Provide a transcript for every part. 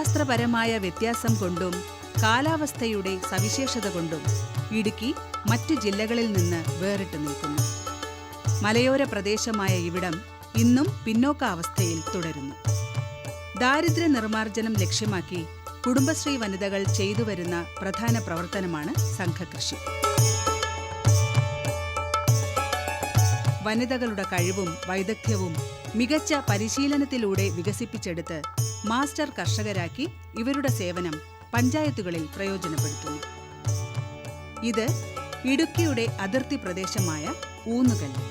ഭൂമിശാസ്ത്രപരമായ വ്യത്യാസം കൊണ്ടും കാലാവസ്ഥയുടെ സവിശേഷത കൊണ്ടും ഇടുക്കി മറ്റു ജില്ലകളിൽ നിന്ന് വേറിട്ട് നിൽക്കുന്നു. മലയോര പ്രദേശമായ ഇവിടം ഇന്നും പിന്നോക്കാവസ്ഥയിൽ തുടരുന്നു. ദാരിദ്ര്യ നിർമ്മാർജ്ജനം ലക്ഷ്യമാക്കി കുടുംബശ്രീ വനിതകൾ ചെയ്തുവരുന്ന പ്രധാന പ്രവർത്തനമാണ് സംഘകൃഷി. വനിതകളുടെ കഴിവും വൈദഗ്ധ്യവും മികച്ച പരിശീലനത്തിലൂടെ വികസിപ്പിച്ചെടുത്ത് മാസ്റ്റർ കർഷകരാക്കി ഇവരുടെ സേവനം പഞ്ചായത്തുകളിൽ പ്രയോജനപ്പെടുത്തുന്നു. ഇത് ഇടുക്കിയുടെ അതിർത്തി പ്രദേശമായ ഊന്നുകല്ല്.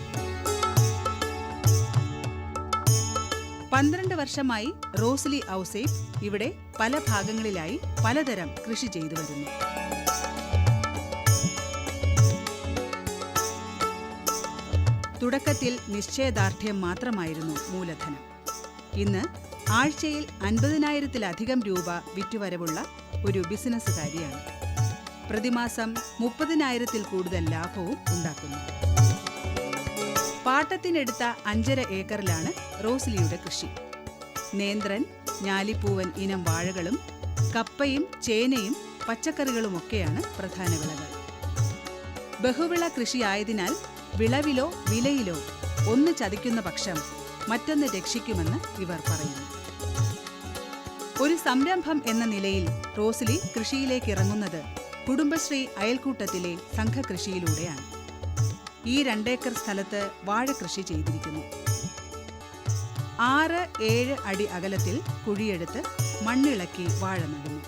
12 വർഷമായി റോസ്ലി ഔസേഫ് ഇവിടെ പല ഭാഗങ്ങളിലായി പലതരം കൃഷി ചെയ്തു വരുന്നു. തുടക്കത്തിൽ നിശ്ചയദാർഢ്യം മാത്രമായിരുന്നു മൂലധനം. ഇന്ന് ആഴ്ചയിൽ 50,000-ത്തിലധികം രൂപ വിറ്റുവരവുള്ള ഒരു ബിസിനസ്സുകാരിയാണ്. പ്രതിമാസം 30,000-ത്തിൽ കൂടുതൽ ലാഭവും ഉണ്ടാക്കുന്നു. പാട്ടത്തിനെടുത്ത 5.5 ഏക്കറിലാണ് റോസ്ലിയുടെ കൃഷി. നേന്ത്രൻ, ഞാലിപ്പൂവൻ ഇനം വാഴകളും കപ്പയും ചേനയും പച്ചക്കറികളുമൊക്കെയാണ് പ്രധാന വിളകൾ. ബഹുവിള കൃഷിയായതിനാൽ വിളവിലോ വിലയിലോ ഒന്ന് ചതിക്കുന്ന പക്ഷം മറ്റൊന്ന് രക്ഷിക്കുമെന്ന് ഇവർ പറയുന്നു. ഒരു സംരംഭം എന്ന നിലയിൽ റോസ്ലി കൃഷിയിലേക്ക് ഇറങ്ങുന്നത് കുടുംബശ്രീ അയൽക്കൂട്ടത്തിലെ സംഘകൃഷിയിലൂടെയാണ്. ഈ 2 ഏക്കർ സ്ഥലത്ത് വാഴ കൃഷി ചെയ്തിരിക്കുന്നു. 6-7 അടി അകലത്തിൽ കുഴിയെടുത്ത് മണ്ണിളക്കി വാഴ നടുന്നു.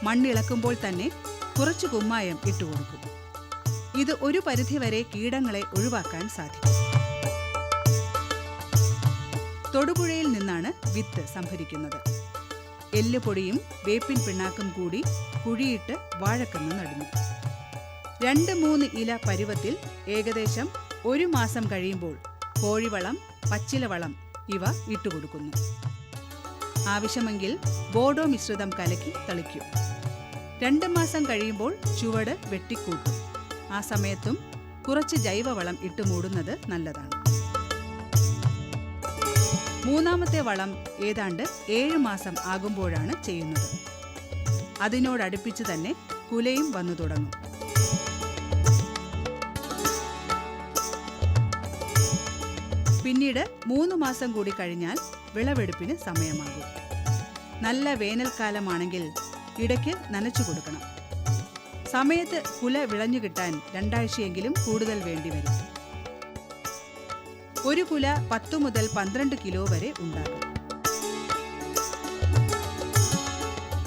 മണ്ണിളക്കുമ്പോൾ തന്നെ കുറച്ചു കുമ്മായം ഇട്ടുകൊടുക്കും. ഇത് ഒരു പരിധിവരെ കീടങ്ങളെ ഒഴിവാക്കാൻ സാധിക്കും. തൊടുപുഴയിൽ നിന്നാണ് വിത്ത് സംഭരിക്കുന്നത്. എല്ലുപൊടിയും വേപ്പിൻ പിണ്ണാക്കും കൂടി കുഴിയിട്ട് വാഴക്കന്ന് നടുന്നു. 2-3 ഇല പരുവത്തിൽ ഏകദേശം 1 മാസം കഴിയുമ്പോൾ കോഴിവളം, പച്ചിലവളം ഇവ ഇട്ടുകൊടുക്കുന്നു. ആവശ്യമെങ്കിൽ ബോഡോ മിശ്രിതം കലക്കി തളിക്കും. 2 മാസം കഴിയുമ്പോൾ ചുവട് വെട്ടിക്കൂട്ടും. ആ സമയത്തും കുറച്ച് ജൈവവളം ഇട്ട് മൂടുന്നത് നല്ലതാണ്. 3ാമത്തെ വളം ഏതാണ്ട് 7 മാസം ആകുമ്പോഴാണ് ചെയ്യുന്നത്. അതിനോടടുപ്പിച്ച് തന്നെ കുലയും വന്നു തുടങ്ങും. പിന്നീട് 3 മാസം കൂടി കഴിഞ്ഞാൽ വിളവെടുപ്പിന് സമയമാകും. നല്ല വേനൽക്കാലമാണെങ്കിൽ ഇടയ്ക്ക് നനച്ചു കൊടുക്കണം. സമയത്ത് കുല വിളഞ്ഞു കിട്ടാൻ 2 ആഴ്ചയെങ്കിലും കൂടുതൽ വേണ്ടിവരും. ഒരു കുല 10 മുതൽ 12 കിലോ വരെ ഉണ്ടാകും.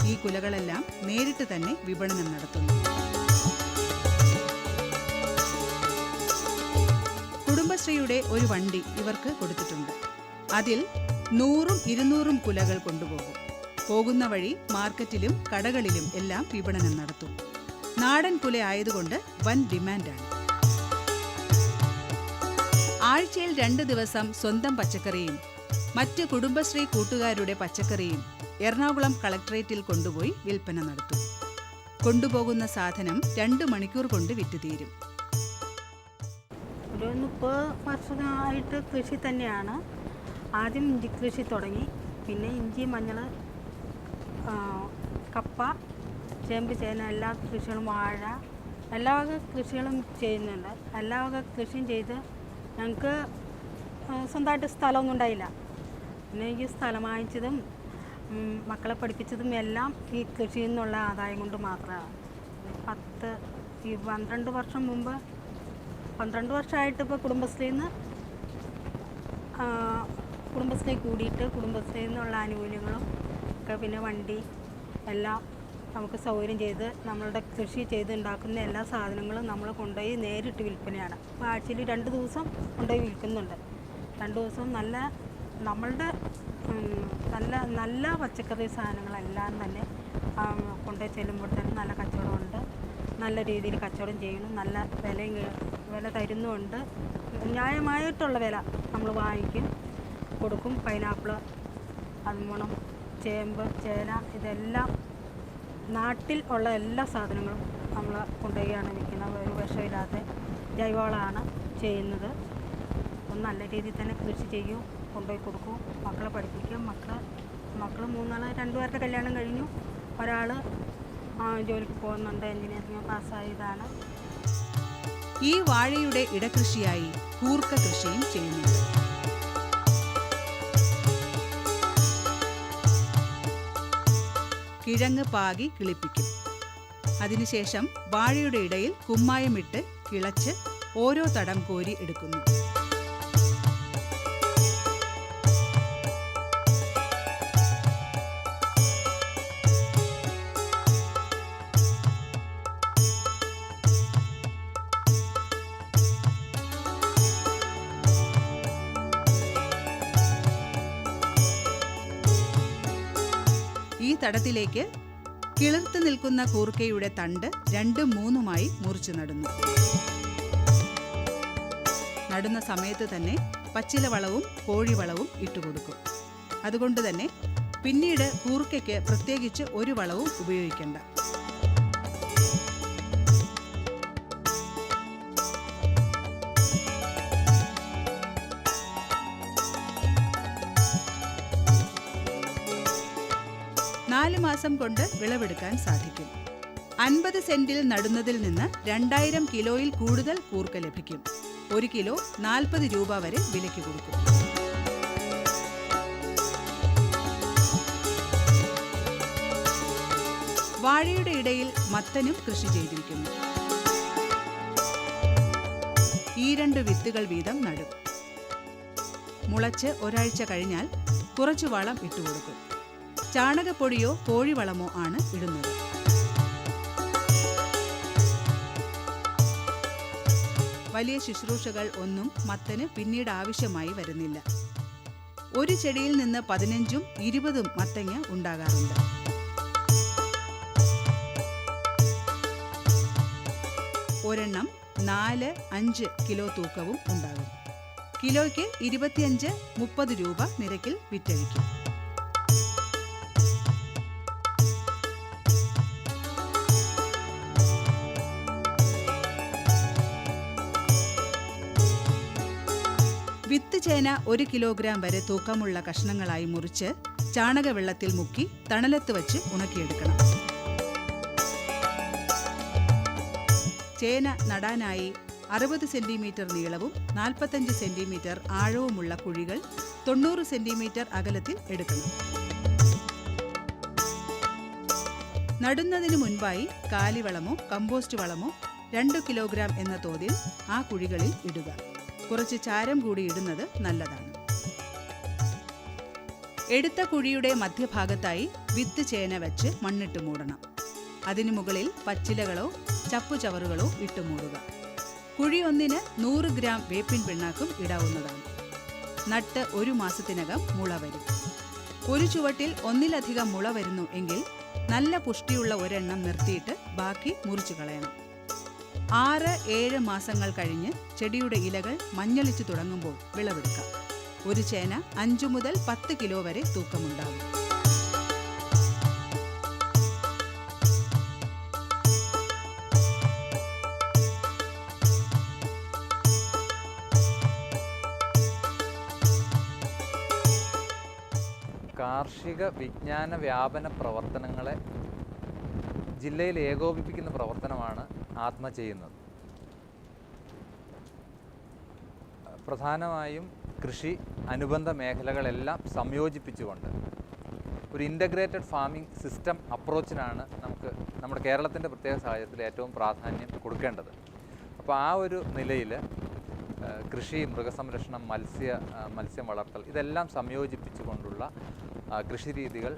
ഈ കുലകളെല്ലാം നേരിട്ട് തന്നെ വിപണനം നടത്തുന്നു. കുടുംബശ്രീയുടെ ഒരു വണ്ടി ഇവർക്ക് കൊടുത്തിട്ടുണ്ട്. അതിൽ 100-200 കുലകൾ കൊണ്ടുപോകും. പോകുന്ന വഴി മാർക്കറ്റിലും കടകളിലും എല്ലാം വിപണനം നടത്തും. നാടൻ കുല ആയതുകൊണ്ട് വൻ ഡിമാൻഡാണ്. ആഴ്ചയിൽ 2 ദിവസം സ്വന്തം പച്ചക്കറിയും മറ്റ് കുടുംബശ്രീ കൂട്ടുകാരുടെ പച്ചക്കറിയും എറണാകുളം കളക്ടറേറ്റിൽ കൊണ്ടുപോയി വിൽപ്പന നടത്തും. കൊണ്ടുപോകുന്ന സാധനം 2 മണിക്കൂർ കൊണ്ട് വിറ്റുതീരും. ഒരു 30 വർഷമായിട്ട് കൃഷി തന്നെയാണ്. ആദ്യം ഇഞ്ചി കൃഷി തുടങ്ങി. പിന്നെ ഇഞ്ചി, മഞ്ഞൾ, കപ്പ, ചേമ്പ്, ചേന എല്ലാ കൃഷികളും, വാഴ എല്ലാ വക കൃഷികളും ചെയ്യുന്നുണ്ട്. എല്ലാ വക കൃഷിയും ചെയ്ത് ഞങ്ങൾക്ക് സ്വന്തമായിട്ട് സ്ഥലമൊന്നും ഉണ്ടായില്ല. പിന്നെ ഈ സ്ഥലം വാങ്ങിച്ചതും മക്കളെ പഠിപ്പിച്ചതും എല്ലാം ഈ കൃഷിയിൽ നിന്നുള്ള ആദായം കൊണ്ട് മാത്രമാണ്. 12 വർഷം മുമ്പ് 12 വർഷമായിട്ട് ഇപ്പോൾ കുടുംബശ്രീയിൽ നിന്ന് കുടുംബശ്രീ കൂടിയിട്ട് കുടുംബശ്രീയിൽ നിന്നുള്ള ആനുകൂല്യങ്ങളും ഒക്കെ, പിന്നെ വണ്ടി എല്ലാം നമുക്ക് സൗകര്യം ചെയ്ത് നമ്മളുടെ കൃഷി ചെയ്ത് ഉണ്ടാക്കുന്ന എല്ലാ സാധനങ്ങളും നമ്മൾ കൊണ്ടുപോയി നേരിട്ട് വിൽപ്പനയാണ്. അപ്പോൾ ആഴ്ചയിൽ 2 ദിവസം കൊണ്ടുപോയി വിൽക്കുന്നുണ്ട്. 2 ദിവസം നല്ല നമ്മളുടെ നല്ല പച്ചക്കറി സാധനങ്ങളെല്ലാം തന്നെ കൊണ്ടുപോയി ചെല്ലുമ്പോൾ തന്നെ നല്ല കച്ചവടമുണ്ട്. നല്ല രീതിയിൽ കച്ചവടം ചെയ്യണം. നല്ല വില തരുന്നുമുണ്ട്. ന്യായമായിട്ടുള്ള വില നമ്മൾ വാങ്ങിക്കും, കൊടുക്കും. പൈനാപ്പിൾ, അതുമണം ചേമ്പ്, ചേന ഇതെല്ലാം നാട്ടിൽ ഉള്ള എല്ലാ സാധനങ്ങളും നമ്മൾ കൊണ്ടുപോയാണ് വിൽക്കുന്നത്. ഒരു വിഷമില്ലാത്ത ജൈവവളമാണ് ചെയ്യുന്നത്. അപ്പം നല്ല രീതിയിൽ തന്നെ കൃഷി ചെയ്യും, കൊണ്ടുപോയി കൊടുക്കും, മക്കളെ പഠിപ്പിക്കും. മക്കളെ മക്കൾ 3 രണ്ടുപേർക്ക് കല്യാണം കഴിഞ്ഞു. ഒരാൾ ജോലിക്ക് പോകുന്നുണ്ട്, എൻജിനീയറിംഗ് പാസ്സായതാണ്. ഈ വാഴയുടെ ഇടകൃഷിയായി കൂർക്ക കൃഷിയും ചെയ്യുന്നുണ്ട്. കിഴങ്ങ് പാകി കിളിപ്പിക്കും. അതിനുശേഷം വാഴയുടെ ഇടയിൽ കുമ്മായമിട്ട് കിളച്ച് ഓരോ തടം കോരി എടുക്കുന്നു. ഈ തടത്തിലേക്ക് കിളിർത്ത് നിൽക്കുന്ന കൂർക്കയുടെ തണ്ട് 2-3 മുറിച്ചു നടുന്നു. നടുന്ന സമയത്ത് തന്നെ പച്ചിലവളവും കോഴിവളവും ഇട്ടുകൊടുക്കും. അതുകൊണ്ട് തന്നെ പിന്നീട് കൂർക്കയ്ക്ക് പ്രത്യേകിച്ച് ഒരു വളവും ഉപയോഗിക്കേണ്ട. നാല് മാസം കൊണ്ട് വിളവെടുക്കാൻ സാധിക്കും. 50 സെന്റിൽ നടുന്നതിൽ നിന്ന് 2000 കിലോയിൽ കൂടുതൽ കൂർക്ക ലഭിക്കും. 1 കിലോ 40 രൂപ വരെ വിലയ്ക്ക് കൊടുക്കും. വാഴയുടെ ഇടയിൽ മത്തനും കൃഷി ചെയ്തിരിക്കുന്നു. ഈ 2 വിത്തുകൾ വീതം നടും. മുളച്ച് ഒരാഴ്ച കഴിഞ്ഞാൽ കുറച്ചു വളം ഇട്ടുകൊടുക്കും. ചാണകപ്പൊടിയോ കോഴിവളമോ ആണ് ഇടുന്നത്. വലിയ ശുശ്രൂഷകൾ ഒന്നും മത്തന് പിന്നീട് ആവശ്യമായി വരുന്നില്ല. ഒരു ചെടിയിൽ നിന്ന് 15ഉം 20ഉം മത്തങ്ങ ഉണ്ടാകാറുണ്ട്. ഒരെണ്ണം 4-5 കിലോ തൂക്കവും ഉണ്ടാകും. കിലോയ്ക്ക് 25-30 രൂപ നിരക്കിൽ വിറ്റഴിക്കും. വിത്ത് ചേന 1 കിലോഗ്രാം വരെ തൂക്കമുള്ള കഷ്ണങ്ങളായി മുറിച്ച് ചാണകവെള്ളത്തിൽ മുക്കി തണലത്ത് വച്ച് ഉണക്കിയെടുക്കണം. ചേന നടാനായി 60 സെന്റിമീറ്റർ നീളവും 45 സെന്റിമീറ്റർ ആഴവുമുള്ള കുഴികൾ 90 സെന്റിമീറ്റർ അകലത്തിൽ എടുക്കണം. നടുന്നതിനു മുൻപായി കാലിവളമോ കമ്പോസ്റ്റ് വളമോ 2 കിലോഗ്രാം എന്ന തോതിൽ ആ കുഴികളിൽ ഇടുക. കുറച്ച് ചാരം കൂടി ഇടുന്നത് നല്ലതാണ്. എടുത്ത കുഴിയുടെ മധ്യഭാഗത്തായി വിത്ത് ചേന വെച്ച് മണ്ണിട്ട് മൂടണം. അതിനു മുകളിൽ പച്ചിലകളോ ചപ്പുചവറുകളോ ഇട്ട് മൂടുക. കുഴി ഒന്നിന് 100 ഗ്രാം വേപ്പിൻ പിണ്ണാക്കും ഇടാവുന്നതാണ്. നട്ട് 1 മാസത്തിനകം മുള വരും. ഒരു ചുവട്ടിൽ ഒന്നിലധികം മുള വരുന്നു എങ്കിൽ നല്ല പുഷ്ടിയുള്ള ഒരെണ്ണം നിർത്തിയിട്ട് ബാക്കി മുറിച്ചു കളയണം. 6-7 മാസങ്ങൾ കഴിഞ്ഞ് ചെടിയുടെ ഇലകൾ മഞ്ഞളിച്ചു തുടങ്ങുമ്പോൾ വിളവെടുക്കാം. ഒരു ചേന 5 മുതൽ 10 കിലോ വരെ തൂക്കമുണ്ടാകും. കാർഷിക വിജ്ഞാന വ്യാപന പ്രവർത്തനങ്ങളെ ജില്ലയിൽ ഏകോപിപ്പിക്കുന്ന പ്രവർത്തനമാണ് ആത്മ ചെയ്യുന്നത്. പ്രധാനമായും കൃഷി അനുബന്ധ മേഖലകളെല്ലാം സംയോജിപ്പിച്ചുകൊണ്ട് ഒരു ഇൻ്റഗ്രേറ്റഡ് ഫാമിംഗ് സിസ്റ്റം അപ്രോച്ചിനാണ് നമ്മുടെ കേരളത്തിൻ്റെ പ്രത്യേക സാഹചര്യത്തിൽ ഏറ്റവും പ്രാധാന്യം കൊടുക്കേണ്ടത്. അപ്പോൾ ആ ഒരു നിലയിൽ കൃഷി, മൃഗസംരക്ഷണം, മത്സ്യം വളർത്തൽ ഇതെല്ലാം സംയോജിപ്പിച്ചുകൊണ്ടുള്ള കൃഷിരീതികൾ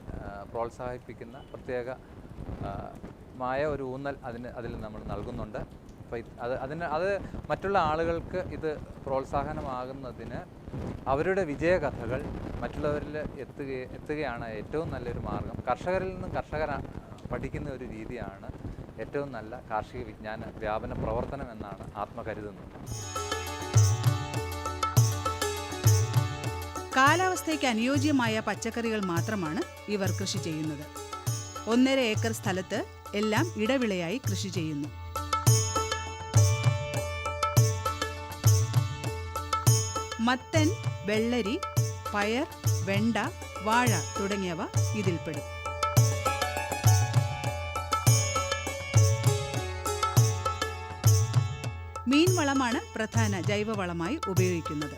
പ്രോത്സാഹിപ്പിക്കുന്ന പ്രത്യേകമായ ഒരു ഊന്നൽ അതിൽ നമ്മൾ നൽകുന്നുണ്ട്. അപ്പോൾ അത് മറ്റുള്ള ആളുകൾക്ക് ഇത് പ്രോത്സാഹനമാകുന്നതിന് അവരുടെ വിജയകഥകൾ മറ്റുള്ളവരിൽ എത്തുകയാണ് ഏറ്റവും നല്ലൊരു മാർഗം. കർഷകരിൽ നിന്നും കർഷകർ പഠിക്കുന്ന ഒരു രീതിയാണ് ഏറ്റവും നല്ല കാർഷിക വിജ്ഞാന വ്യാപന പ്രവർത്തനം എന്നാണ് ആത്മ കരുതുന്നത്. കാലാവസ്ഥയ്ക്ക് അനുയോജ്യമായ പച്ചക്കറികൾ മാത്രമാണ് ഇവർ കൃഷി ചെയ്യുന്നത്. 1.5 ഏക്കർ സ്ഥലത്ത് എല്ലാം ഇടവിളയായി കൃഷി ചെയ്യുന്നു. മത്തൻ, വെള്ളരി, പയർ, വെണ്ട, വാഴ തുടങ്ങിയവ ഇതിൽപ്പെടും. മീൻ വളമാണ് പ്രധാന ജൈവവളമായി ഉപയോഗിക്കുന്നത്.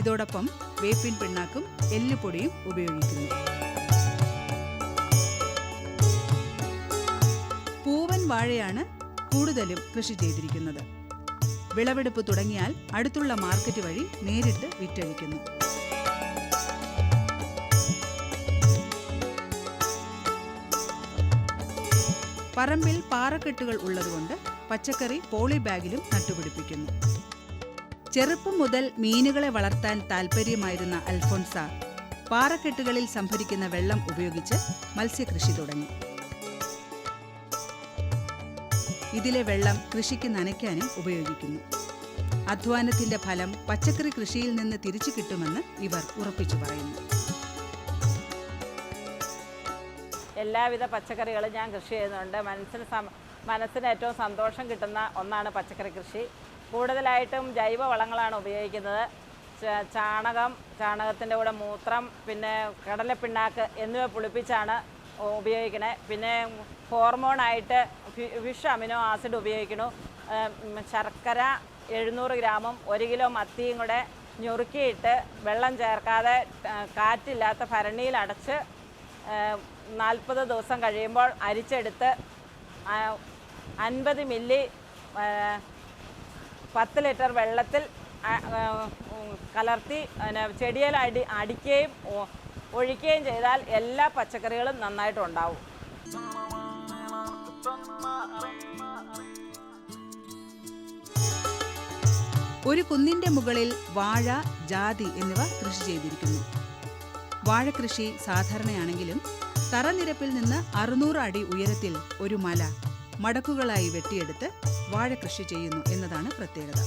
ഇതോടൊപ്പം വേപ്പിൻ പിണ്ണാക്കും എല്ലുപൊടിയും ഉപയോഗിക്കുന്നു. പൂവൻ വാഴയാണ് കൂടുതലും കൃഷി ചെയ്തിരിക്കുന്നത്. വിളവെടുപ്പ് തുടങ്ങിയാൽ അടുത്തുള്ള മാർക്കറ്റ് വഴി നേരിട്ട് വിറ്റഴിക്കുന്നു. പറമ്പിൽ പാറക്കെട്ടുകൾ ഉള്ളതുകൊണ്ട് പച്ചക്കറി പോളി ബാഗിലും നട്ടുപിടിപ്പിക്കുന്നു. ചെറുപ്പം മുതൽ മീനുകളെ വളർത്താൻ താൽപ്പര്യമായിരുന്ന അൽഫോൻസ പാറക്കെട്ടുകളിൽ സംഭരിക്കുന്ന വെള്ളം ഉപയോഗിച്ച് മത്സ്യകൃഷി തുടങ്ങി. ഇതിലെ വെള്ളം കൃഷിക്ക് നനയ്ക്കാനും ഉപയോഗിക്കുന്നു. അധ്വാനത്തിന്റെ ഫലം പച്ചക്കറി കൃഷിയിൽ നിന്ന് തിരിച്ചു കിട്ടുമെന്ന് ഇവർ ഉറപ്പിച്ചു പറയുന്നു. എല്ലാവിധ പച്ചക്കറികളും ഞാൻ കൃഷി ചെയ്യുന്നുണ്ട്. മനസ്സിന് ഏറ്റവും സന്തോഷം കിട്ടുന്ന ഒന്നാണ് പച്ചക്കറി കൃഷി. കൂടുതലായിട്ടും ജൈവ വളങ്ങളാണ് ഉപയോഗിക്കുന്നത്. ചാണകത്തിൻ്റെ കൂടെ മൂത്രം, പിന്നെ കടലപ്പിണ്ണാക്ക് എന്നിവ പുളിപ്പിച്ചാണ് ഉപയോഗിക്കണേ. പിന്നെ ഹോർമോണായിട്ട് ഫിഷ് അമിനോ ആസിഡ് ഉപയോഗിക്കുന്നു. ശർക്കര 700 ഗ്രാമും 1 കിലോ മത്തിയും കൂടെ ഞുറുക്കിയിട്ട് വെള്ളം ചേർക്കാതെ കാറ്റില്ലാത്ത ഭരണിയിൽ അടച്ച് 40 ദിവസം കഴിയുമ്പോൾ അരിച്ചെടുത്ത് 50 മില്ലി 10 ലിറ്റർ വെള്ളത്തിൽ കലർത്തി ചെടിയിൽ അടിക്കുകയും ഒഴിക്കുകയും ചെയ്താൽ എല്ലാ പച്ചക്കറികളും നന്നായിട്ടുണ്ടാവും. ഒരു കുന്നിന്റെ മുകളിൽ വാഴ, ജാതി എന്നിവ കൃഷി ചെയ്തിരിക്കുന്നു. വാഴകൃഷി സാധാരണയാണെങ്കിലും തറനിരപ്പിൽ നിന്ന് 600 അടി ഉയരത്തിൽ ഒരു മല മടക്കുകളായി വെട്ടിയെടുത്ത് വാഴകൃഷി ചെയ്യുന്നു എന്നതാണ് പ്രത്യേകത.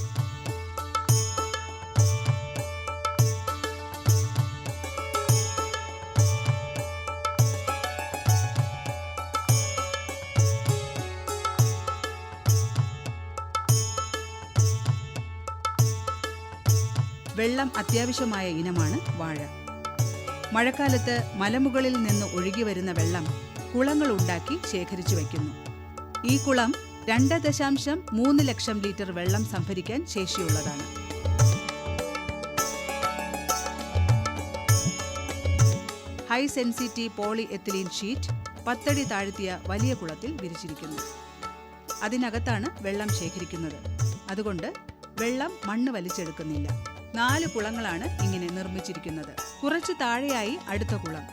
വെള്ളം അത്യാവശ്യമായ ഇനമാണ് വാഴ. മഴക്കാലത്ത് മലമുകളിൽ നിന്ന് ഒഴുകി വരുന്ന വെള്ളം കുളങ്ങൾ ഉണ്ടാക്കി ശേഖരിച്ചു വയ്ക്കുന്നു. ഈ കുളം 2.3 ലക്ഷം ലിറ്റർ വെള്ളം സംഭരിക്കാൻ ശേഷിയുള്ളതാണ്. ഹൈ സെൻസിറ്റി പോളി എത്തിലീൻ ഷീറ്റ് 10 അടി താഴ്ത്തിയ വലിയ കുളത്തിൽ വിരിച്ചിരിക്കുന്നു. അതിനകത്താണ് വെള്ളം ശേഖരിക്കുന്നത്. അതുകൊണ്ട് വെള്ളം മണ്ണ് വലിച്ചെടുക്കുന്നില്ല. 4 കുളങ്ങളാണ് ഇങ്ങനെ നിർമ്മിച്ചിരിക്കുന്നത്. കുറച്ച് താഴെയായി അടുത്ത കുളം.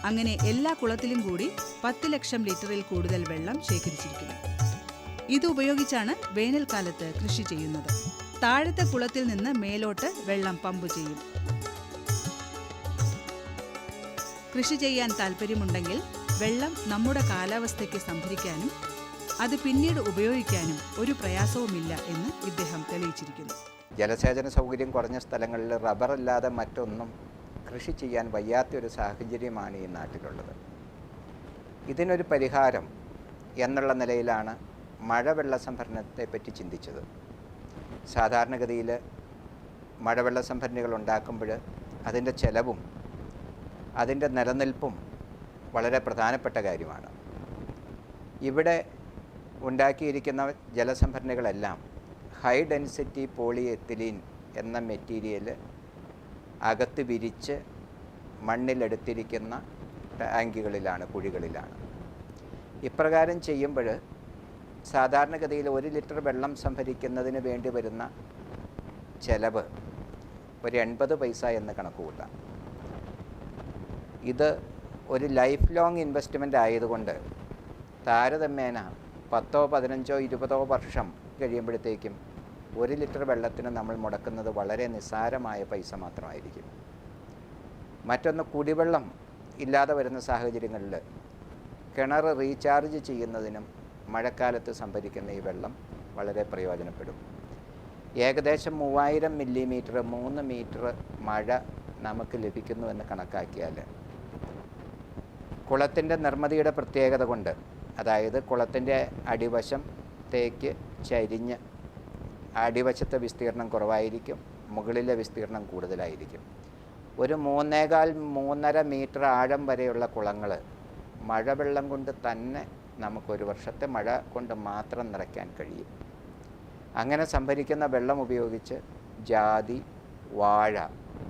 അങ്ങനെ എല്ലാ കുളത്തിലും കൂടി 10 ലക്ഷം ലിറ്ററിൽ കൂടുതൽ വെള്ളം ശേഖരിച്ചിരിക്കുന്നു. ഇത് ഉപയോഗിച്ചാണ് വേനൽക്കാലത്ത് കൃഷി ചെയ്യുന്നത്. താഴത്തെ കുളത്തിൽ നിന്ന് മേലോട്ട് വെള്ളം പമ്പ് ചെയ്യും. കൃഷി ചെയ്യാൻ താല്പര്യമുണ്ടെങ്കിൽ വെള്ളം നമ്മുടെ കാലാവസ്ഥയ്ക്ക് സംഭരിക്കാനും അത് പിന്നീട് ഉപയോഗിക്കാനും ഒരു പ്രയാസവുമില്ല എന്ന് ഇദ്ദേഹം തെളിയിച്ചിരിക്കുന്നു. ജലസേചന സൗകര്യം കുറഞ്ഞ സ്ഥലങ്ങളിൽ റബ്ബറല്ലാതെ മറ്റൊന്നും കൃഷി ചെയ്യാൻ വയ്യാത്തൊരു സാഹചര്യമാണ് ഈ നാട്ടിലുള്ളത്. ഇതിനൊരു പരിഹാരം എന്നുള്ള നിലയിലാണ് മഴവെള്ള സംഭരണത്തെപ്പറ്റി ചിന്തിച്ചത്. സാധാരണഗതിയിൽ മഴവെള്ള സംഭരണികൾ ഉണ്ടാക്കുമ്പോൾ അതിൻ്റെ ചെലവും അതിൻ്റെ നിലനിൽപ്പും വളരെ പ്രധാനപ്പെട്ട കാര്യമാണ്. ഇവിടെ ഉണ്ടാക്കിയിരിക്കുന്ന ജലസംഭരണികളെല്ലാം ഹൈ ഡെൻസിറ്റി പോളി എത്തിലീൻ എന്ന മെറ്റീരിയൽ അകത്ത് വിരിച്ച് മണ്ണിലെടുത്തിരിക്കുന്ന ടാങ്കുകളിലാണ്, കുഴികളിലാണ്. ഇപ്രകാരം ചെയ്യുമ്പോൾ സാധാരണഗതിയിൽ 1 ലിറ്റർ വെള്ളം സംഭരിക്കുന്നതിന് വേണ്ടി വരുന്ന ചെലവ് ഒരു 80 പൈസ എന്ന് കണക്കുകൂട്ടാം. ഇത് ഒരു ലൈഫ് ലോങ് ഇൻവെസ്റ്റ്മെൻ്റ് ആയതുകൊണ്ട് താരതമ്യേന 10, 15, 20 വർഷം കഴിയുമ്പോഴത്തേക്കും 1 ലിറ്റർ വെള്ളത്തിന് നമ്മൾ മുടക്കുന്നത് വളരെ നിസ്സാരമായ പൈസ മാത്രമായിരിക്കും. മറ്റൊന്ന്, കുടിവെള്ളം ഇല്ലാതെ വരുന്ന സാഹചര്യങ്ങളിൽ കിണർ റീചാർജ് ചെയ്യുന്നതിനും മഴക്കാലത്ത് സംഭരിക്കുന്ന ഈ വെള്ളം വളരെ പ്രയോജനപ്പെടും. ഏകദേശം 3000 മില്ലിമീറ്റർ 3 മീറ്റർ മഴ നമുക്ക് ലഭിക്കുന്നുവെന്ന് കണക്കാക്കിയാൽ കുളത്തിൻ്റെ നിർമ്മിതിയുടെ പ്രത്യേകത കൊണ്ട്, അതായത് കുളത്തിൻ്റെ അടിവശത്തേക്ക് ചരിഞ്ഞ് അടിവശത്തെ വിസ്തീർണം കുറവായിരിക്കും, മുകളിലെ വിസ്തീർണം കൂടുതലായിരിക്കും. ഒരു 3.25-3.5 മീറ്റർ ആഴം വരെയുള്ള കുളങ്ങൾ മഴവെള്ളം കൊണ്ട് തന്നെ നമുക്കൊരു വർഷത്തെ മഴ കൊണ്ട് മാത്രം നിറയ്ക്കാൻ കഴിയും. അങ്ങനെ സംഭരിക്കുന്ന വെള്ളം ഉപയോഗിച്ച് ജാതി, വാഴ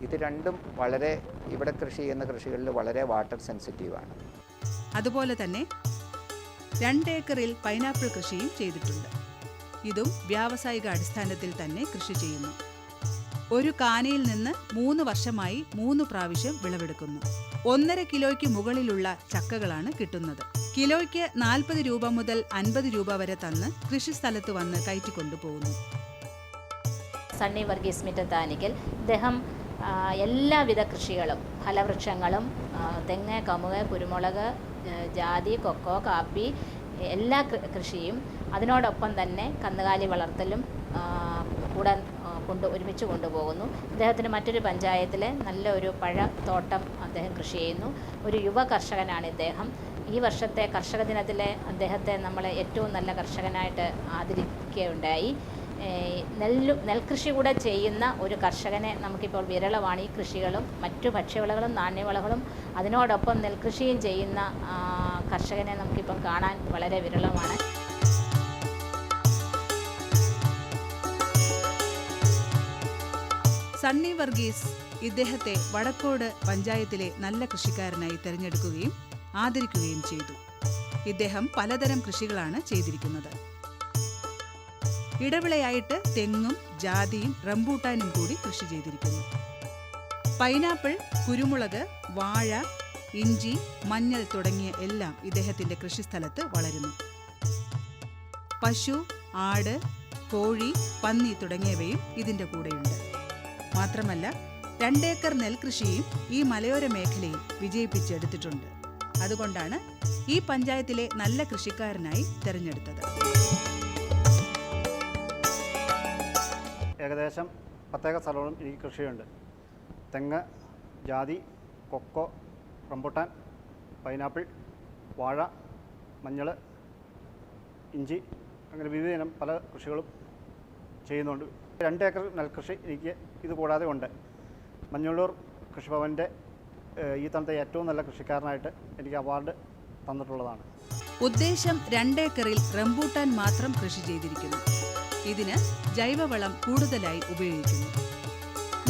ഇത് രണ്ടും വളരെ ഇവിടെ കൃഷി ചെയ്യുന്ന കൃഷികളിൽ വളരെ വാട്ടർ സെൻസിറ്റീവാണ്. അതുപോലെ തന്നെ 2 ഏക്കറിൽ പൈനാപ്പിൾ കൃഷിയും ചെയ്തിട്ടുണ്ട്. ഇതും വ്യാവസായിക അടിസ്ഥാനത്തിൽ തന്നെ കൃഷി ചെയ്യുന്നു. ഒരു കാനയിൽ നിന്ന് 3 വർഷമായി 3 പ്രാവശ്യം വിളവെടുക്കുന്നു. 1.5 കിലോയ്ക്ക് മുകളിലുള്ള ചക്കകളാണ് കിട്ടുന്നത്. കിലോയ്ക്ക് 40 രൂപ മുതൽ 50 രൂപ വരെ തന്ന് കൃഷിസ്ഥലത്ത് വന്ന് കയറ്റിക്കൊണ്ടുപോകുന്നു. സണ്ണി വർഗീസ് മിറ്റത്താനിക്കൽ ഇദ്ദേഹം എല്ലാവിധ കൃഷികളും ഫലവൃക്ഷങ്ങളും തെങ്ങ്, കമുക്, കുരുമുളക്, ജാതി, കൊക്കോ, കാപ്പി എല്ലാ കൃഷിയും അതിനോടൊപ്പം തന്നെ കന്നുകാലി വളർത്തലും കൂടെ ഒരുമിച്ച് കൊണ്ടുപോകുന്നു. അദ്ദേഹത്തിന് മറ്റൊരു പഞ്ചായത്തിലെ നല്ലൊരു പഴത്തോട്ടം അദ്ദേഹം കൃഷി ചെയ്യുന്നു. ഒരു യുവ കർഷകനാണ് ഇദ്ദേഹം. ഈ വർഷത്തെ കർഷക ദിനത്തിലെ അദ്ദേഹത്തെ നമ്മൾ ഏറ്റവും നല്ല കർഷകനായിട്ട് ആദരിക്കുകയുണ്ടായി. നെൽകൃഷി കൂടെ ചെയ്യുന്ന ഒരു കർഷകനെ നമുക്കിപ്പോൾ വിരളമാണ്. ഈ കൃഷികളും മറ്റു ഭക്ഷ്യവിളകളും നാണ്യവിളകളും അതിനോടൊപ്പം നെൽകൃഷിയും ചെയ്യുന്ന കർഷകനെ നമുക്കിപ്പം കാണാൻ വളരെ വിരളമാണ്. സണ്ണി വർഗീസ് ഇദ്ദേഹത്തെ വടക്കോട് പഞ്ചായത്തിലെ നല്ല കൃഷിക്കാരനായി തിരഞ്ഞെടുക്കുകയും ആദരിക്കുകയും ചെയ്തു. ഇദ്ദേഹം പലതരം കൃഷികളാണ് ചെയ്തിരിക്കുന്നത്. ഇടവിളയായിട്ട് തെങ്ങും ജാതിയും റംബൂട്ടാനും കൂടി കൃഷി ചെയ്തിരിക്കുന്നു. പൈനാപ്പിൾ, കുരുമുളക്, വാഴ, ഇഞ്ചി, മഞ്ഞൾ തുടങ്ങിയ എല്ലാം ഇദ്ദേഹത്തിന്റെ കൃഷിസ്ഥലത്ത് വളരുന്നു. പശു, ആട്, കോഴി, പന്നി തുടങ്ങിയവയും ഇതിന്റെ കൂടെയുണ്ട്. മാത്രമല്ല 2 ഏക്കർ നെൽകൃഷിയും ഈ മലയോര മേഖലയിൽ വിജയിപ്പിച്ചെടുത്തിട്ടുണ്ട്. അതുകൊണ്ടാണ് ഈ പഞ്ചായത്തിലെ നല്ല കൃഷിക്കാരനായി തിരഞ്ഞെടുത്തത്. ഏകദേശം 10 ഏക്കർ സ്ഥലവും എനിക്ക് കൃഷിയുണ്ട്. തെങ്ങ്, ജാതി, കൊക്കോ, റംബൂട്ടാൻ, പൈനാപ്പിൾ, വാഴ, മഞ്ഞൾ, ഇഞ്ചി അങ്ങനെ വിവിധ ഇനം പല കൃഷികളും ചെയ്യുന്നുണ്ട്. 2 ഏക്കർ നെൽകൃഷി എനിക്ക് ഇത് കൂടാതെ ഉണ്ട്. മഞ്ഞളൂർ കൃഷിഭവൻ്റെ ഈ തവണത്തെ ഏറ്റവും നല്ല കൃഷിക്കാരനായിട്ട് എനിക്ക് അവാർഡ് തന്നിട്ടുള്ളതാണ്. ഉദ്ദേശം 2 ഏക്കറിൽ റംബൂട്ടാൻ മാത്രം കൃഷി ചെയ്തിരിക്കുന്നു. ഇതിന് ജൈവവളം കൂടുതലായി ഉപയോഗിക്കുന്നു.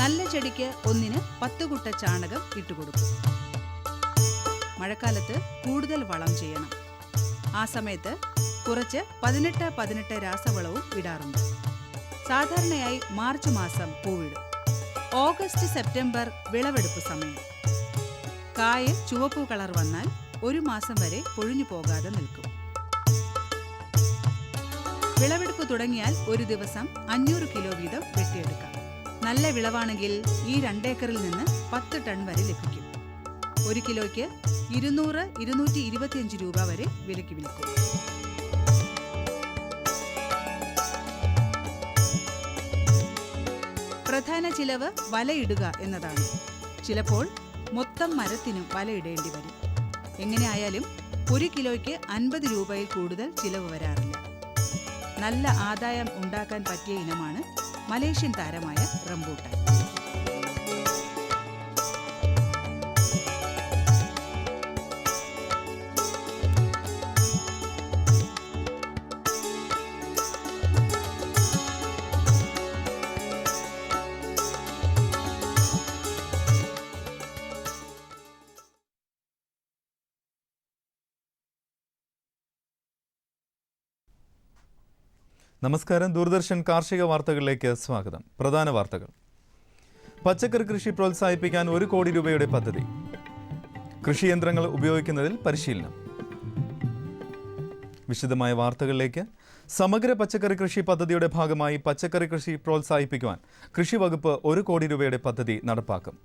നല്ല ചെടിക്ക് ഒന്നിന് 10 കുട്ട ചാണകം ഇട്ടുകൊടുക്കും. മഴക്കാലത്ത് കൂടുതൽ വളം ചെയ്യണം. ആ സമയത്ത് കുറച്ച് 18 രാസവളവും ഇടാറുണ്ട്. സാധാരണയായി മാർച്ച് മാസം പൂവിടും. ഓഗസ്റ്റ്, സെപ്റ്റംബർ വിളവെടുപ്പ് സമയം. കായ ചുവപ്പു കളർ വന്നാൽ 1 മാസം വരെ പൊഴിഞ്ഞു പോകാതെ നിൽക്കും. വിളവെടുപ്പ് തുടങ്ങിയാൽ ഒരു ദിവസം 500 കിലോ വീതം വെട്ടിയെടുക്കാം. നല്ല വിളവാണെങ്കിൽ ഈ 2 ഏക്കറിൽ നിന്ന് 10 ടൺ വരെ ലഭിക്കും. 1 കിലോയ്ക്ക് 200-225 രൂപ വരെ വിലയ്ക്ക് വിൽക്കും. പ്രധാന ചിലവ് വലയിടുക എന്നതാണ്. ചിലപ്പോൾ മൊത്തം മരത്തിനും വലയിടേണ്ടി വരും. എങ്ങനെയായാലും 1 കിലോയ്ക്ക് 50 രൂപയിൽ കൂടുതൽ ചിലവ് വരാറില്ല. നല്ല ആദായം ഉണ്ടാക്കാൻ പറ്റിയ ഇനമാണ് മലേഷ്യൻ താരമായ റംബൂട്ടാൻ. നമസ്കാരം. ദൂരദർശൻ കാർഷിക വാർത്തകളിലേക്ക് സ്വാഗതം. പ്രധാന വാർത്തകൾ. പച്ചക്കറി കൃഷി പ്രോത്സാഹിപ്പിക്കാൻ 1 കോടി രൂപയുടെ പദ്ധതി. കൃഷിയന്ത്രങ്ങൾ ഉപയോഗിക്കുന്നതിൽ പരിശീലനം. വിശദമായ വാർത്തകളിലേക്ക്. സമഗ്ര പച്ചക്കറി കൃഷി പദ്ധതിയുടെ ഭാഗമായി പച്ചക്കറി കൃഷി പ്രോത്സാഹിപ്പിക്കുവാൻ കൃഷി വകുപ്പ് 1 കോടി രൂപയുടെ പദ്ധതി നടപ്പാക്കും.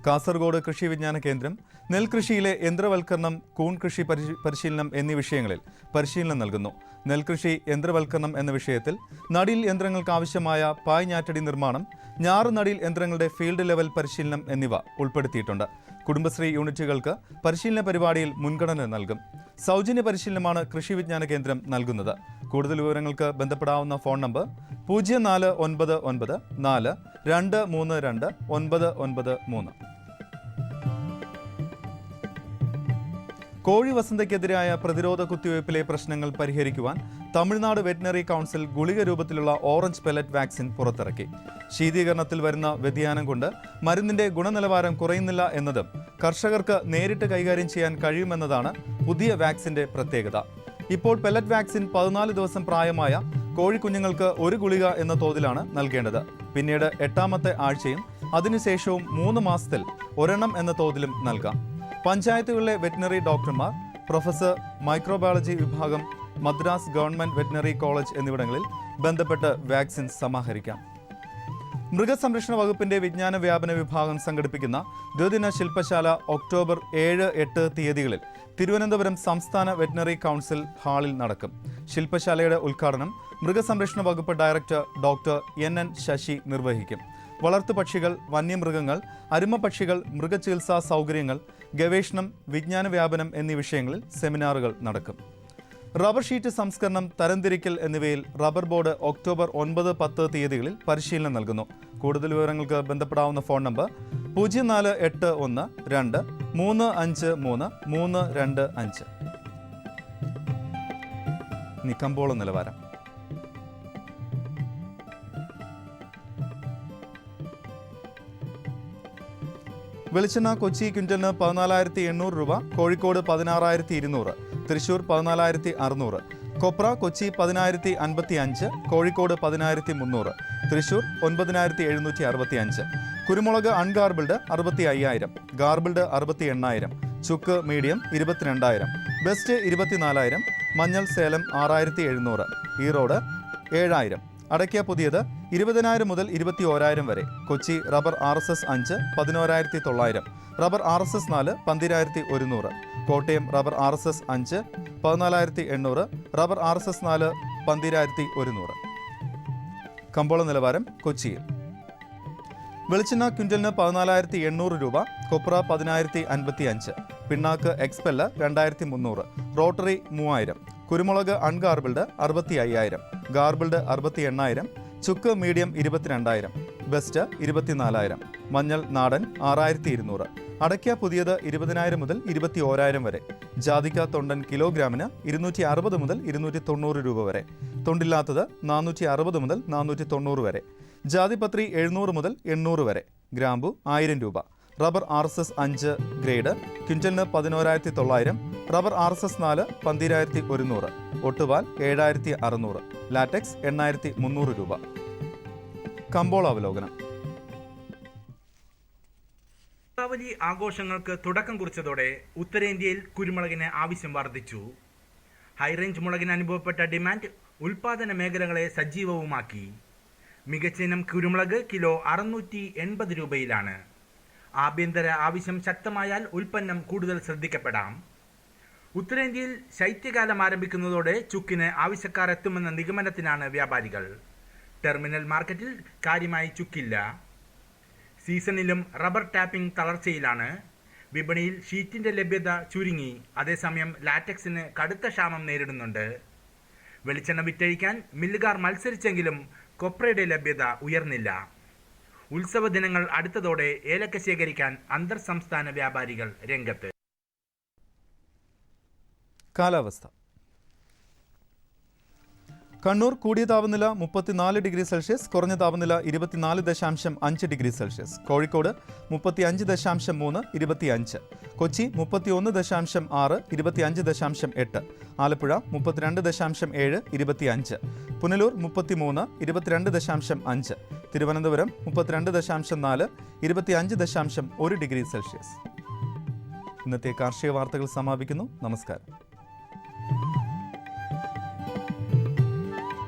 കാസർഗോഡ് കൃഷി വിജ്ഞാന കേന്ദ്രം നെൽകൃഷിയിലെ യന്ത്രവൽക്കരണം, കൂൺ കൃഷി പരിശീലനം എന്നീ വിഷയങ്ങളിൽ പരിശീലനം നൽകുന്നു. നെൽകൃഷി യന്ത്രവൽക്കരണം എന്ന വിഷയത്തിൽ നടീൽ യന്ത്രങ്ങൾക്ക് ആവശ്യമായ പായ് ഞാറ്റടി നിർമ്മാണം, ഞാറ് നടീൽ യന്ത്രങ്ങളുടെ ഫീൽഡ് ലെവൽ പരിശീലനം എന്നിവ ഉൾപ്പെടുത്തിയിട്ടുണ്ട്. കുടുംബശ്രീ യൂണിറ്റുകൾക്ക് പരിശീലന പരിപാടിയിൽ മുൻഗണന നൽകും. സൗജന്യ പരിശീലനമാണ് കൃഷി വിജ്ഞാന കേന്ദ്രം നൽകുന്നത്. കൂടുതൽ വിവരങ്ങൾക്ക് ബന്ധപ്പെടാവുന്ന ഫോൺ നമ്പർ 0499 4 232 993. കോഴി വസന്തയ്ക്കെതിരായ പ്രതിരോധ കുത്തിവയ്പ്പിലെ പ്രശ്നങ്ങൾ പരിഹരിക്കുവാൻ തമിഴ്നാട് വെറ്റിനറി കൗൺസിൽ ഗുളിക രൂപത്തിലുള്ള ഓറഞ്ച് പെല്ലറ്റ് വാക്സിൻ പുറത്തിറക്കി. ശീതീകരണത്തിൽ വരുന്ന വ്യതിയാനം കൊണ്ട് മരുന്നിന്റെ ഗുണനിലവാരം കുറയുന്നില്ല എന്നതും കർഷകർക്ക് നേരിട്ട് കൈകാര്യം ചെയ്യാൻ കഴിയുമെന്നതാണ് പുതിയ വാക്സിന്റെ പ്രത്യേകത. ഇപ്പോൾ പെല്ലറ്റ് വാക്സിൻ 14 ദിവസം പ്രായമായ കോഴിക്കുഞ്ഞുങ്ങൾക്ക് ഒരു ഗുളിക എന്ന തോതിലാണ് നൽകേണ്ടത്. പിന്നീട് 8ാമത്തെ ആഴ്ചയും അതിനുശേഷവും 3 മാസത്തിൽ ഒരെണ്ണം എന്ന തോതിലും നൽകാം. പഞ്ചായത്തുകളിലെ വെറ്റിനറി ഡോക്ടർമാർ, പ്രൊഫസർ, മൈക്രോബയോളജി വിഭാഗം, മദ്രാസ് ഗവൺമെന്റ് വെറ്റിനറി കോളേജ് എന്നിവിടങ്ങളിൽ ബന്ധപ്പെട്ട് വാക്സിൻ സമാഹരിക്കാം. മൃഗസംരക്ഷണ വകുപ്പിന്റെ വിജ്ഞാന വ്യാപന വിഭാഗം സംഘടിപ്പിക്കുന്ന ദ്വിദിന ശില്പശാല ഒക്ടോബർ 7-8 തീയതികളിൽ തിരുവനന്തപുരം സംസ്ഥാന വെറ്റിനറി കൗൺസിൽ ഹാളിൽ നടക്കും. ശില്പശാലയുടെ ഉദ്ഘാടനം മൃഗസംരക്ഷണ വകുപ്പ് ഡയറക്ടർ ഡോക്ടർ NN ശശി നിർവഹിക്കും. വളർത്തുപക്ഷികൾ, വന്യമൃഗങ്ങൾ, അരുമപക്ഷികൾ, മൃഗചികിത്സാ സൗകര്യങ്ങൾ, ഗവേഷണം, വിജ്ഞാന വ്യാപനം എന്നീ വിഷയങ്ങളിൽ സെമിനാറുകൾ നടക്കും. റബ്ബർ ഷീറ്റ് സംസ്കരണം, തരംതിരിക്കൽ എന്നിവയിൽ റബ്ബർ ബോർഡ് ഒക്ടോബർ 9-10 തീയതികളിൽ പരിശീലനം നൽകുന്നു. കൂടുതൽ വിവരങ്ങൾക്ക് ബന്ധപ്പെടാവുന്ന ഫോൺ നമ്പർ 0481235325. കമ്പോള നിലവാരം. വെളിച്ചെണ്ണ കൊച്ചി ക്വിൻ്റലിന് 14,800 രൂപ, കോഴിക്കോട് 16,200, തൃശൂർ 14,600. കൊപ്ര കൊച്ചി 10,055, കോഴിക്കോട് 10,300, തൃശൂർ 9,765. കുരുമുളക് അൺഗാർബിൾഡ് 65,000, ഗാർബിൾഡ് 68,000, ചുക്ക് മീഡിയം 22,000, ബെസ്റ്റ് 24,000, മഞ്ഞൾ സേലം 6,700, ഈറോഡ് 7,000. അടയ്ക്ക പുതിയത് 20,000 മുതൽ 21,000 വരെ. Kochi rubber RSS 5 11,900, rubber RSS 4 12,100, Kottayam rubber RSS 5 14,800, rubber RSS 4 12,100. കമ്പോള നിലവാരം കൊച്ചിയിൽ. വെളിച്ചെണ്ണ ക്വിൻ്റലിന് 14,800 രൂപ, കൊപ്ര 10,055, പിണ്ണാക്ക് എക്സ്പെല്ല 2,300, റോട്ടറി 3,000, കുരുമുളക് അൺഗാർബിൾഡ് 65,000, ഗാർബിൾഡ് 68,000, ചുക്ക് മീഡിയം 22,000, ബെസ്റ്റ് 24,000, മഞ്ഞൾ നാടൻ 6,200. അടയ്ക്ക പുതിയത് 20,000 മുതൽ 21,000 വരെ. ജാതിക്ക തൊണ്ടൻ കിലോഗ്രാമിന് 260 മുതൽ 290 രൂപ വരെ. തൊണ്ടില്ലാത്തത് 460 മുതൽ 490 വരെ. ജാതിപത്രി 700 മുതൽ 800 വരെ. ഗ്രാമ്പു 1000 രൂപ. റബ്ബർ RSS 5 ഗ്രേഡ് ക്വിൻ്റലിന് 11,900, റബ്ബർ RSS 4 12,100, ഒട്ടുപാൽ 7,600, ലാറ്റക്സ് 8,300 രൂപ. കമ്പോള അവലോകനം. ദീപാവലി ആഘോഷങ്ങൾക്ക് തുടക്കം കുറിച്ചതോടെ ഉത്തരേന്ത്യയിൽ കുരുമുളകിന് ആവശ്യം വർദ്ധിച്ചു. ഹൈറേഞ്ച് മുളകിന് അനുഭവപ്പെട്ട ഡിമാൻഡ് ഉൽപാദന മേഖലകളെ സജീവവുമാക്കി. മികച്ച ഇനം കുരുമുളക് കിലോ 680 രൂപയിലാണ്. ആഭ്യന്തര ആവശ്യം ശക്തമായാൽ ഉൽപ്പന്നം കൂടുതൽ ശ്രദ്ധിക്കപ്പെടാം. ഉത്തരേന്ത്യയിൽ ശൈത്യകാലം ആരംഭിക്കുന്നതോടെ ചുക്കിന് ആവശ്യക്കാർ എത്തുമെന്ന നിഗമനത്തിനാണ് വ്യാപാരികൾ. ടെർമിനൽ മാർക്കറ്റിൽ കാര്യമായി ചുക്കില്ല. സീസണിലും റബ്ബർ ടാപ്പിംഗ് തളർച്ചയിലാണ്. വിപണിയിൽ ഷീറ്റിന്റെ ലഭ്യത ചുരുങ്ങി. അതേസമയം ലാറ്റക്സിന് കടുത്ത ക്ഷാമം നേരിടുന്നുണ്ട്. വെളിച്ചെണ്ണ വിറ്റഴിക്കാൻ മില്ലുകാർ മത്സരിച്ചെങ്കിലും കൊപ്രയുടെ ലഭ്യത ഉയർന്നില്ല. ഉത്സവ ദിനങ്ങൾ അടുത്തതോടെ ഏലക്ക ശേഖരിക്കാൻ അന്തർ സംസ്ഥാന വ്യാപാരികൾ രംഗത്ത്. കാലാവസ്ഥ. കണ്ണൂർ കൂടിയ താപനില 34 ഡിഗ്രി സെൽഷ്യസ്, കുറഞ്ഞ താപനില 24.5 degree Celsius. Kozhikode 35.3 25, Kochi 31.6 25.8, Alappuzha 32.7 25, Punalur 33 22.5, Thiruvananthapuram 32.4 25.1 degree Celsius. ഇന്നത്തെ കാർഷിക വാർത്തകൾ സമാപിക്കുന്നു. നമസ്കാരം.